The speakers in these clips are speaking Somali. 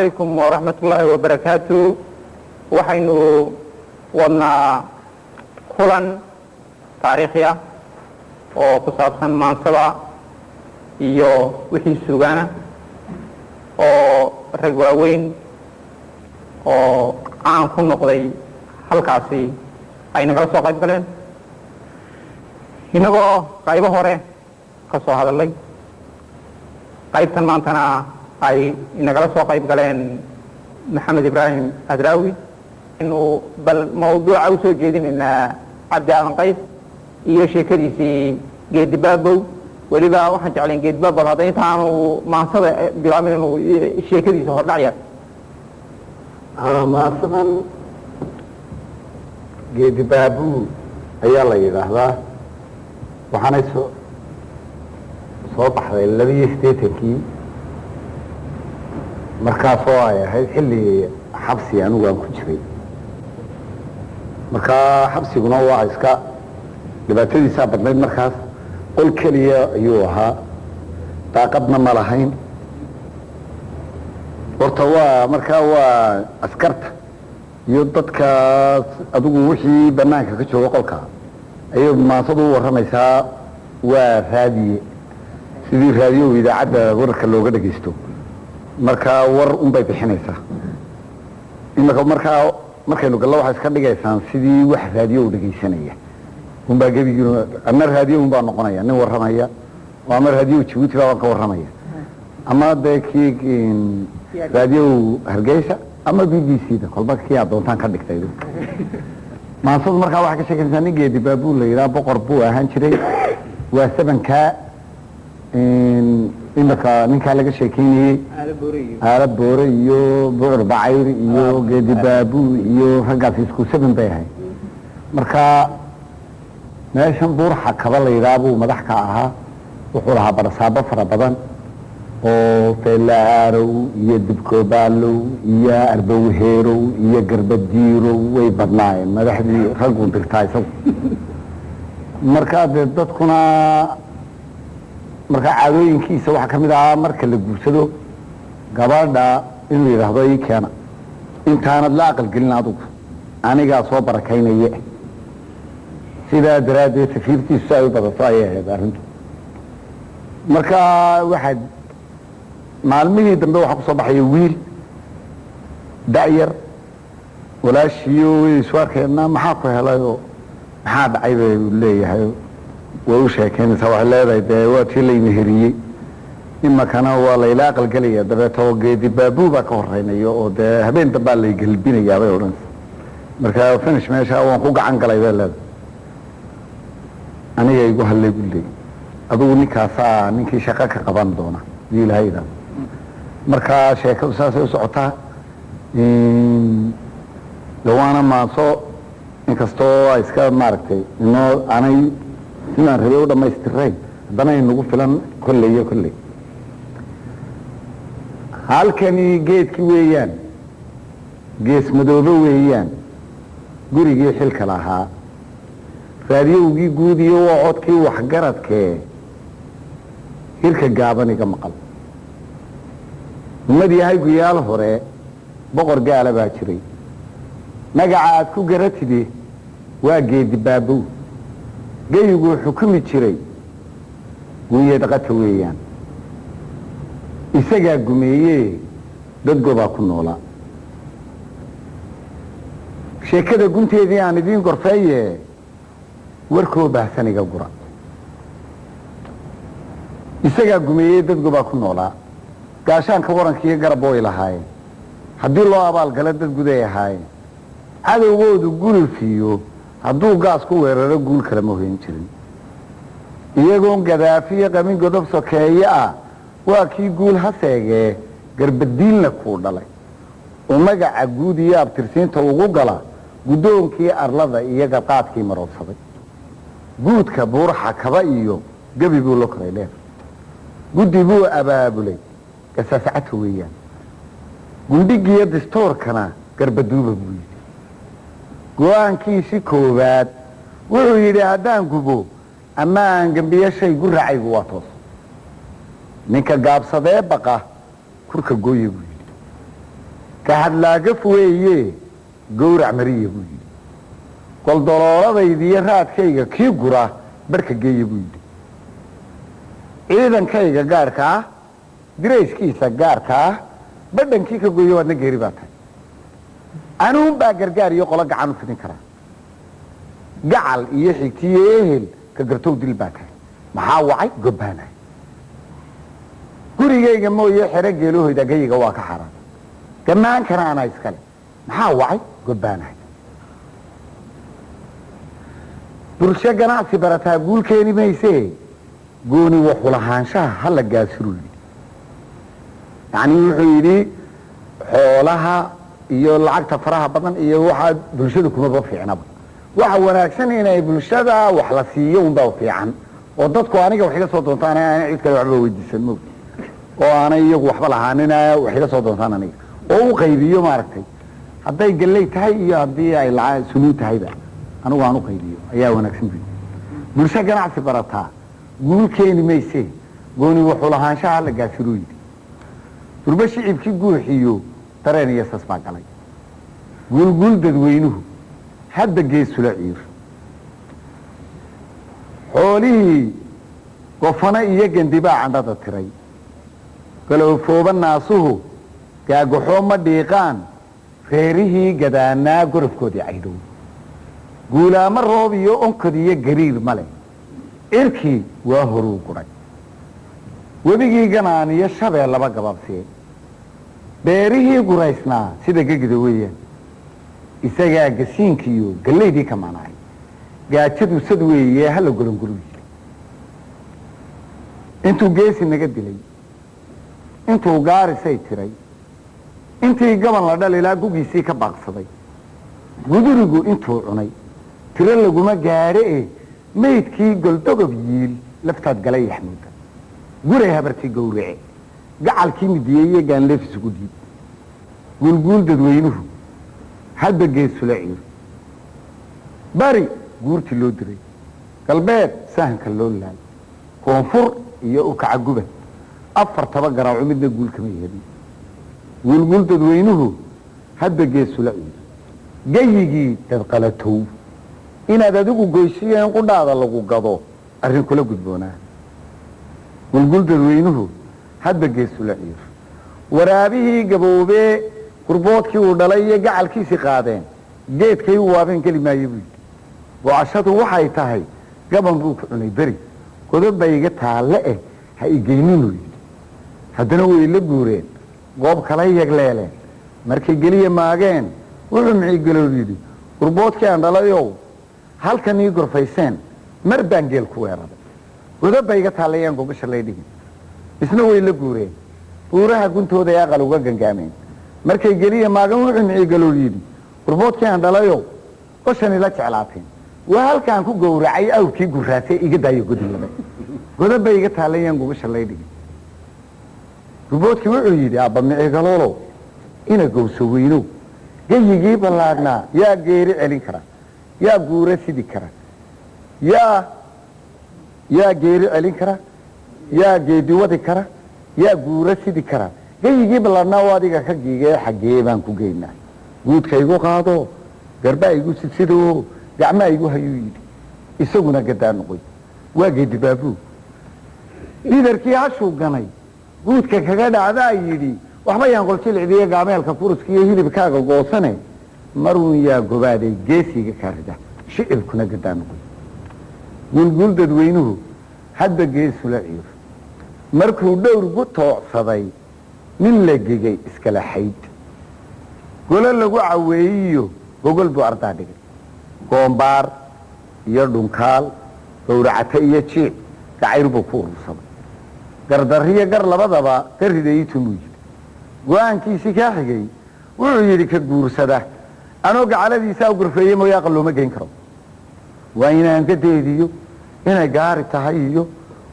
عليكم ورحمة الله وبركاته. وحينو ودنا كلن تاريخية وقصابخان مانسبة iyo wixii sugaana oo rag waaweyn oo aan ku noqday halkaasi ay naga soo qayb galeen inagoo qaybo hore ka soo hadalay qaybtan maantana ay nagala soo qayb galeen maxamed ibraahim adraawi inuu bal mawduuca u soo jeedinaynaa cabdi aadan qays iyo sheekadiisii geedi baabow weliba waxaan jeclayn geedi baabow hadda intaanu maansada bilaabin inuu sheekadiisa hordhacya maasadan geedi baabow ayaa la yidhaahdaa waxaanay soo baxday 82 markaasoo ay ahayd xilli xabsi anigu aan ku jiray markaa xabsiguna waa iska dhibaatadiisaa badnayd markaas qol keliya ayuu ahaa daaqadna ma lahayn horta waa markaa waa askarta iyo dadkaas adigu wixii banaanka ka jooga qolka ayay maansadu u warramaysaa waa raadiye sidii raadiyo idaacadda wararka looga dhagaysto markaa war unbay bixinaysaa imaka markaynu gallo waxay iska dhigaysaan sidii wax raadiyo u dhagaysanaya unbaa gebigiinu ama raadiyo unbaa noqonaya nin warramaya oo ama raadiyo Djibouti baa ka warramaya ama dee kii raadiyo Hargeysa ama BBC da kolba kii aad doontaan ka dhigtay maansadu markaa waxaa ka sheekaysaa nin geedi baabow la yidhaha boqor buu ahaan jiray waa sabanka imaka ninkaa laga sheekeynayey aala boore iyo bucur bacayr iyo geedi baabow iyo raggaas isku saban bay ahayd markaa meeshan buurxa kaba la yidhaha buu madax ka ahaa wuxuu lahaa barasaabo fara badan oo feelaarow iyo dibkoobaalow iyo arbawheerow iyo garbadiirow way badnaayeen madaxdii raggu dirtaa isagu markaa dee dadkuna markaa caadooyinkiisa waxaa ka mid ahaa marka la guursado gabadha inuu yidhaahdo ii keena intaanad la aqalgelin adugu anigaa soo barakaynaye sidaa daraaddeed safiirtiisu ay u badato ayay ahayd arrintu markaa waxaad maalmihii dambe waxaa kusoo baxaya wiil da'yar walaashiyo way isu arkeenna maxaa ku helay oo maxaa dhacay bay leeyahay way u sheekeynaysaa waxay leedahay dee waa tii layna heriyey imakana waa layla aqalgelaya dabeetoo geedi baabow baa ka horeynayo oo dee habeen dambaa lay gelbinayaa bay odhanaysa markaa finish meesha waan ku gacan galay bay leedahay aniga igu hadlay buu leeyay adigu ninkaasaa ninkii shaqo ka qaban doona dii ilaahay idhaahdo markaa sheekadu saasay u socotaa dawaana maanso inkastoo ay iska maaragtay inoo aanay sidaan rabay u dhammaystirayn haddana inagu filan kolley iyo kolley halkani geedkii weeyaan gees madoobe weeyaan gurigii xilka lahaa raadiyowgii guud iyo waa codkii waxgaradkee hirka gaaban iga maqal ummad yahay guyaal hore boqor gaala baa jiray magaca aad ku garatide waa geedi baabow geyiguu xukumi jiray guuye dhaqata weeyaan isagaa gumeeyee dad gobaa ku noolaa sheekada gunteedii aan idiin gorfeeye warkoo baahsan iga gura isagaa gumeeyey dad gobaa ku noolaa gaashaanka warankiiyo garab way lahaayeen haddii loo abaalgala dad guday ahaayeen cadowgoodu gulfiyo hadduu gaas ku weeraro guul kale ma hoyn jirin iyagoon gadaafiyo qamin godob sokeeye ah waa kii guul ha seegee garbadiinna kuu dhalay oo magaca guud iyo abtirsiinta ugu gala guddoonkii arlada iyo garqaadkii maroodsaday guudka buurxa kaba iyo gebi buu la koray leer guddi buu abaabulay gasaasacata weeyaan gundhigiyo distoorkana garbaduuba buu yidhi go-aankiisi koowaad wuxuu yidhi haddaan gubo ama aan gembiyo shay guracaygu waa toos ninka gaabsadee baqa kurka gooye buu yidhi kahadlaagaf weeye gowrac mariya buu yidhi goldolooladaydiiyo raadkayga kii gura barhka geeya buu yidhi ciidankayga gaarka ah dirayskiisa gaarka ah badhankii ka gooyo waadna geeri baa tahay anuun baa gargaar iyo qolo gacan u fidin karaa gacal iyo xigtiyo ehel ka gartow dil baa tahay maxaa wacay gobbaanahay gurigayga mooye xero geelahoyda gayiga waa ka xaraan gamaankana anaa iskale maxaa wacay gobbaanahay bulsho ganacsi barataa guul keeni maysee gooni waxulahaanshaha hala gaasiruu yidhi yacnii wuxuu yidhi xoolaha iyo lacagta faraha badan iyo waxaa bulshada kumaba fiicnaba waxa wanaagsan inay bulshada wax la siiyo unbaa fiican oo dadku aniga wax iga soo doontaan aanay cid kale waxba weydiisan moog oo aanay iyagu waxba lahaanina wax iga soo doontaan aniga oo u qaybiyo maaragtay hadday galley tahay iyo haddii ay sunuu tahayba anigu aan u qaybiyo ayaa wanaagsan bu bulsho ganacsi barataa guul keeni maysee gooni wuxuu lahaanshaha la gaasiruu yidhi durba shicibkii guuxiyo dareen iyo sas baa galay guulguul dadweynuhu hadda geesula ciir xoolihii gofano iyo gandibaa candhada tiray galoofooba naasuhu gaagaxoo ma dhiiqaan reerihii gadaanaa gorofkoodii caydhow guulaamo roob iyo onkod iyo gariir ma leh cirkii waa horuu guray webigii ganaan iyo shabeel laba gabaabsiye beerihii guraysnaa sida gegida weeyaan isagaa gasiinkiiyo gallaydii ka maanahay gaajadu sad weeye hala golongolu yiri intuu geesi naga dilay intuu gaarisay tiray intii gaban la dhalilaa gugiisii ka baaqsaday gudurigu intuu cunay tiro laguma gaadhe e maydkii goldogob yiil laftaad galay yaxmuuda guray habartii gowrace gacalkii midiyey iyo gaanleef isugu dhiib guulguul dadweynuhu hadba geesula ciir bari guurtii loo diray galbeed sahanka loo laal koonfur iyo ukaca guban afartaba garaaco midna guul kama yeelin guulguul dadweynuhu hadba geesula ciir gayigii dadqalatow inaad adigu goysiyo in qudhaada lagu gado arrin kula gudboonaa guulguul dadweynuhu hadba geesula ciir waraabihii gaboobee gurboodkii uu dhalay iyo gacalkiisii qaadeen geedkay u waabeen geli maayo buu yidhi gocashadu waxay tahay gaban buu ku cunay beri godobbay iga taalle eh ha igeyninuu yidhi haddana way la guureen goob kala yegleeleen markay geliya maageen wuxuu miciigalow yidhi gurboodkii aan dhalayow halkan ii gorfayseen mar baan geel ku weeraray godobbay iga taallayaan gogasha lay dhigin isna way la guureen buuraha guntooda ay aqal uga gangaameen markay geliya maagan wuxuu miciigalow yidhi gurboodkii aan dhalayow goshani la jeclaateen waa halkaan ku gowracay awrkii guraasay iga daayo godilada godobbay iga taallayaan gogasha lay dhigin gurboodkii wuxuu yidhi aabba miciigaloolow ina gowso weynow gayigii ballaadhnaa yaa geeri celin kara yaa guura sidi kara yaa geeri celin kara yaa geedi wadi kara yaa guura sidi kara gayigii ballaadhnaa oo adiga ka giigee xaggee baan ku geynaa guudka igu qaado garbaa igu sidsidoo gacmaa igu hayuu yidhi isaguna gadaa noqoy waa geedi baabuu liidarkii hashuu ganay guudka kaga dhacdaa yidhi waxba yaan qoljilicdiiyo gaameelka furuska iyo hilibkaaga goosane maruun yaa gobaaday geesiga kaarida shicibkuna gadaa noqoy guulguul dadweynuhu hadba geesula ciir markuu dhowr gu toocsaday nin la gegay iskala xayd golo lagu caweeyiyo gogol buu ardaa dhigay goombaar iyo dhunkaal gowracate iyo jiic gacayr buu ku urursaday gardarriyo gar labadaba ka ridayitumuu yidhi go-aankiisii kaa xigay wuxuu yidhi ka guursada anoo gacaladiisaa u gorfeeye mooye aqal looma geyn karo waa inaan ka deediyo inay gaari tahay iyo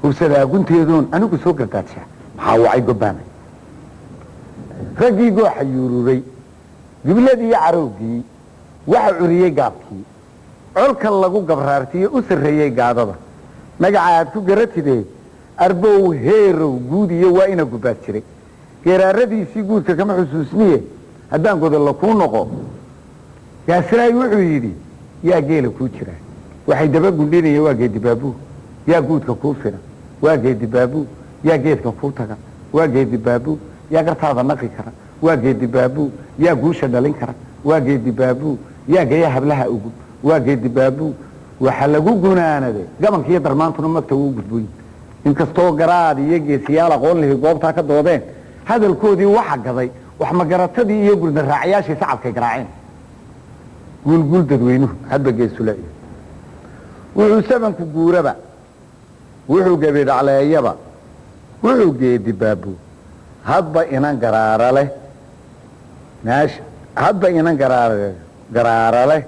hursadaa gunteedoon anigu soo gardaadsha maxaa wacay gobbaanay raggii gooxa yuururay gibladii iyo carowgii waxa curiyey gaabkii colka lagu gabraartiyo u sarreeyey gaadada magaca aad ku garatidee arbow heerow guud iyo waa ina gubbaad jiray geeraaradiisii guudka kama xusuusniye haddaan godalla kuu noqo gaasiraay wuxuu yidhi yaa geela kuu jira waxay daba gundhinayeen waa geedi baabuu yaa guudka kuu fira waa geedi baabuu yaa geedka kuu taga waa geedi baabuu yaa gartaada naqi kara waa geedi baabuu yaa guusha dhalin kara waa geedi baabuu yaa gaya hablaha ugu waa geedi baabuu waxa lagu gunaanaday gabanka iyo darmaantuna magta wuu gudbooyin inkastoo garaad iyo geesiyaal aqoon lihi goobtaa ka doodeen hadalkoodii waxa gaday wax magaratadii iyo gurda raacayaashii sacabkay garaaceen guulguul dadweynuhu hadba geesula wuxuu sabanku guuraba wuxuu gebidhacleeyaba wuxuu geedi baabuu hadba inan garaara leh naasha hadba inan garaara leh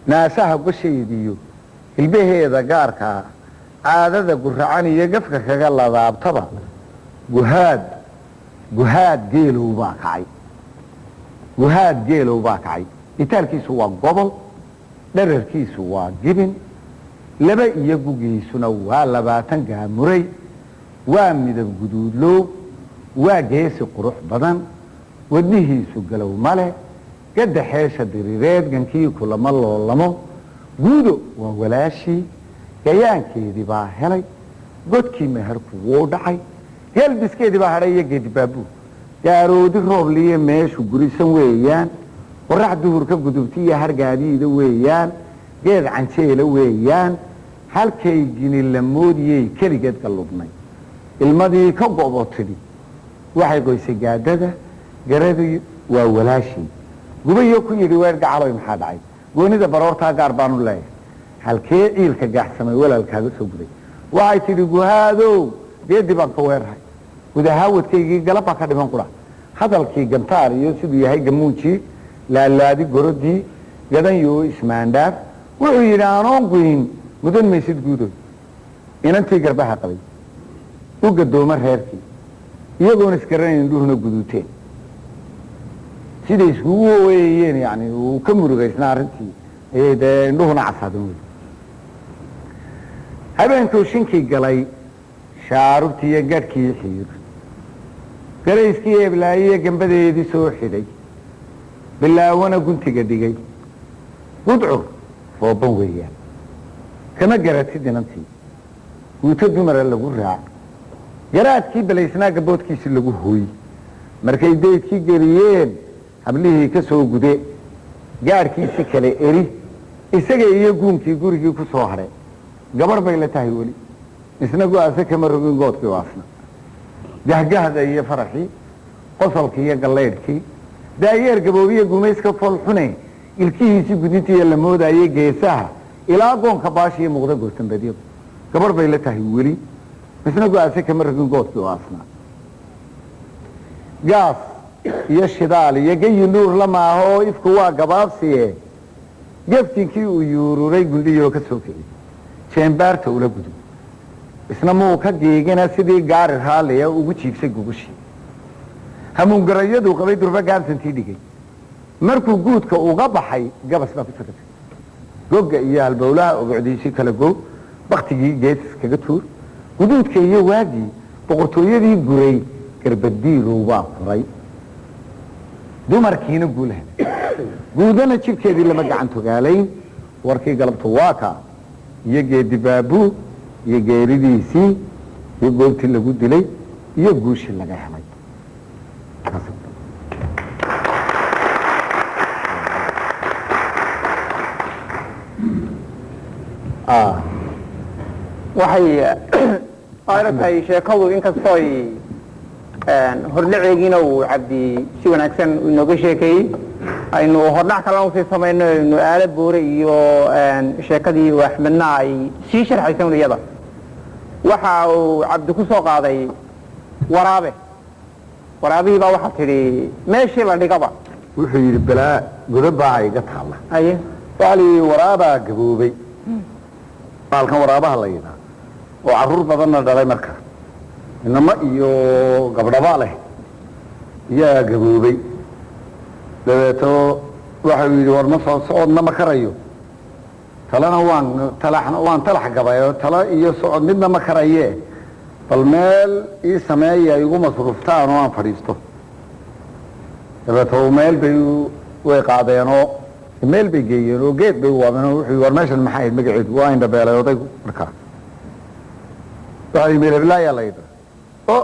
naasaha gashaydiyo hilbaheeda gaarkaa caadada guracan iyo gafka kaga ladaabtaba guhaad geelow baa kacay guhaad geelow baa kacay itaalkiisu waa gobol dherarkiisu waa gibin laba iyo gugiisuna waa 20 gaamuray waa midab guduudlow waa geesi qurux badan wadnihiisu galow male gadda xeesha diriireed gankii kulama loolamo guudo waa walaashii gayaankeedii baa helay godkii meherku wuu dhacay geelbiskeedii baa hadhay iyo geedi baabuu gaaroodi roobliye meeshu gurisan weeyaan qorax duhurka gudubti iyo hargaadiida weeyaan geed canjeela weeyaan halkay gini la moodiyey keligeed ka lubnay ilmadii ka go'bo tidhi waxay goysay gaadada garadii waa walaashii gubayo ku yidhi weer gacaloy maxaa dhacay goonida baroortaa gaar baanu leeyahay halkee ciilka gaaxsamay walaalkaaga soo guday waxay tidhi guhaadow geedii baan ka weerahay gudahaawadkaygii galabaa ka dhiman qura hadalkii gantaar iyo siduu yahay gamuunjii laalaadi gorodii gadanyo ismaandhaaf wuxuu yidhi anoon guyin mudan maysid guudoy inantii garbaha qabay u gadooma reerkii iyagoona isgaranayn indhuhuna guduuteen siday iskugu weeyeen yani uu ka murugaysnaa arrintii ayay dee indhuhuna casaadeen wey habeenkuu shinkii galay shaarubtii iyo gadhkii xiir garayskii eblaayiyo gambadeedii soo xidhay bilaawana guntiga dhigay gudcur rooban weeyaan kama garatid inantii guuto dumara lagu raac garaadkii balaysnaa gaboodkiisii lagu hooy markay daydkii geliyeen hablihii ka soo gude gaadhkiisi kale eri isaga iyo guunkii gurigii ku soo hadhay gabarh bay la tahay weli isna go-aase kama rogin goodkii waasna gahgahda iyo faraxii qosolkii iyo gallaydhkii daayeer gaboobiya gumayska foolxune ilkihiisii gudintiiya la moodaaye geesaha ilaa goonka baashiiyo muuqda goosanbadyadu gabarh bay la tahay weli isna go-aase kama rogin goodkii waasna gaas iyo shidaal iyo gayi nuur la maaho oo ifku waa gabaabsiye geftinkii uu yuururay gundhiyoo ka soo kiciyey jeembaarta ula gudub isna muu ka geegina sidii gaari raalliya ugu jiibsay gugushii hamuungarayaduu qabay durba gaabsantii dhigay markuu guudka uga baxay gabas baa ku sakatay gogga iyo halbowlaha ogocdiisii kala goog baktigii gees kaga tuur guduudka iyo waagii boqortooyadii guray garbadiilow baa furay dumarkiina guulaha guudana jirkeedii lama gacan togaalayn warkii galabtu waa kaa iyo geedi baabuu iyo geeridiisii iyo goobtii lagu dilay iyo guushii laga helay waxay ayla tahay sheekadu inkastoo ay hordhaceegiina uu cabdi si wanaagsan inooga sheekeeyey aynu hordhac kalena usii samayno aynu aala boore iyo sheekadii uu axmedna ay sii sharxaysan iyada waxa uu cabdi ku soo qaaday waraabihii baa waxaa tidhi meeshii la dhigaba wuxuu yidhi balaa godobaa iga taalla aye waxaa la yidhi waraabaa gaboobay baalkan waraabaha la yidhaa oo carruur badanna dhalay marka inamo iyo gabdhaba leh yaa gaboobay dabeeto waxau yidhi war ma soo socodna ma karayo talena waan talax gabayo talo iyo socod midna ma karaye bal meel ii sameeya igu masruuftaan oo aan fadhiisto dabeetoo meel bay way qaadeenoo meel bay geeyeen oo geed bay u waabeen wuxuu war meeshan maxay ahayd magaceedu waa indhabeelay odaygu markaa waxaa meel heblaayaa la yidha o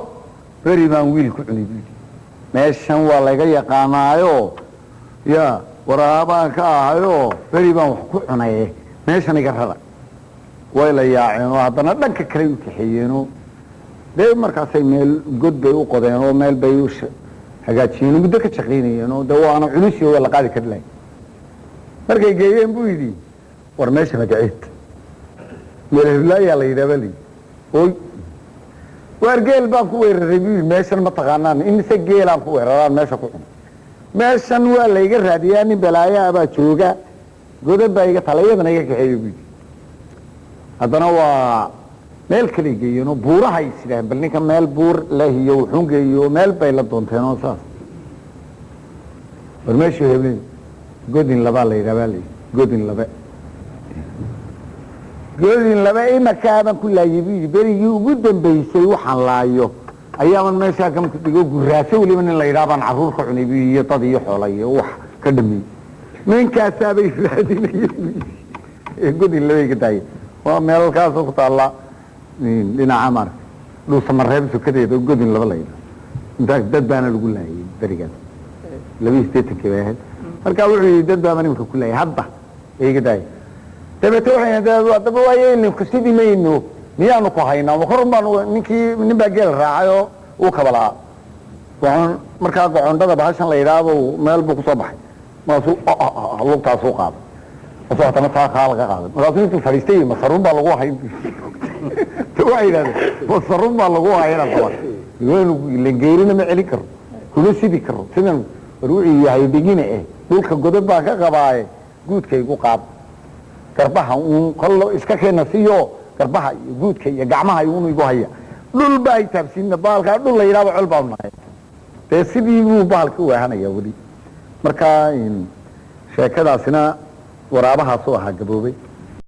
beri baan wiil ku cunay buudi meeshan waa layga yaqaanaayo ya waraabaan ka ahayoo beri baan wax ku cunaye meeshan iga rada way la yaaceen oo haddana dhanka kale u kaxeeyeenoo dee markaasay meel god bay u qodeen oo meel bay u hagaajiyeen muddo ka shaqaynayeen oo de waana culusiyo waa la qaadi kari lahay markay geeyeen buu yidhi war meesha magaceed meel heblaayaa la yidhaaba li oy waar geel baan ku weeraray buu yidhi meeshan ma taqaanaan imise geelaan ku weeraraan meesha ku cunay meeshan waa layga raadiyaa nin balaayaa baa jooga godan baa iga tala iyadana iga kaxeeyo buu yidhi haddana waa meel kale geeyeen oo buurahay isidhaaheen bal ninka meel buur leh iyo wuxuun geeyo meel bay la doonteen oo saas war meeshuu heblen godin labaa la yidhaha baa la yidhi godin labe godin labe imakaabaan ku laayay buu yidhi berigii ugu dambaysay waxaan laayo ayaaban meeshaa kamku dhigo guraaso weliba nin la yidhaha baan carruur ka cunay buu iyo dad iyo xoola iyo wax ka dhameeyey ninkaasaabay raadinaya buu yidhi godin labay ka daayeen waa meelkaasoo ku taallaa dhinaca maarata dhuusamareeb sukadeeda godin laba la yidhaha intaa dad baana lagu laayay berigaas 82 bay ahayd markaa wuxuu yidhi dad baaba nimanka ku laayay hadda iga daaya dabeete waxaydaba waayeynu sidii mayno miyaanu ku haynaa makorun baan ninkii nin baa geel raacay oo uu kabalaa markaa gocondhada bahashan la yidhaahdo meel buu kusoo baxay markaasuu lugtaasuu qaaday markaasuu haddana taa kaa laga qaaday markaasuu intuu fadhiistay masaruun baa lagu hayn waxay yidhahdeen masaruun baa lagu hayana qaba langeerina ma celin karo kuma sidi karo sidan war wuxuu yahay dhigina dhulka godad baan ka qabaaye guudkaygu qaad garbaha uun kollo iska keena siyo garbaha iyo guudka iyo gacmaha uun igu haya dhul baa taabsiina baalkaa dhul la yidhahdo col baan nahay dee sidii buu baalka waahanaya weli markaa sheekadaasina waraabahaasuu ahaa gaboobay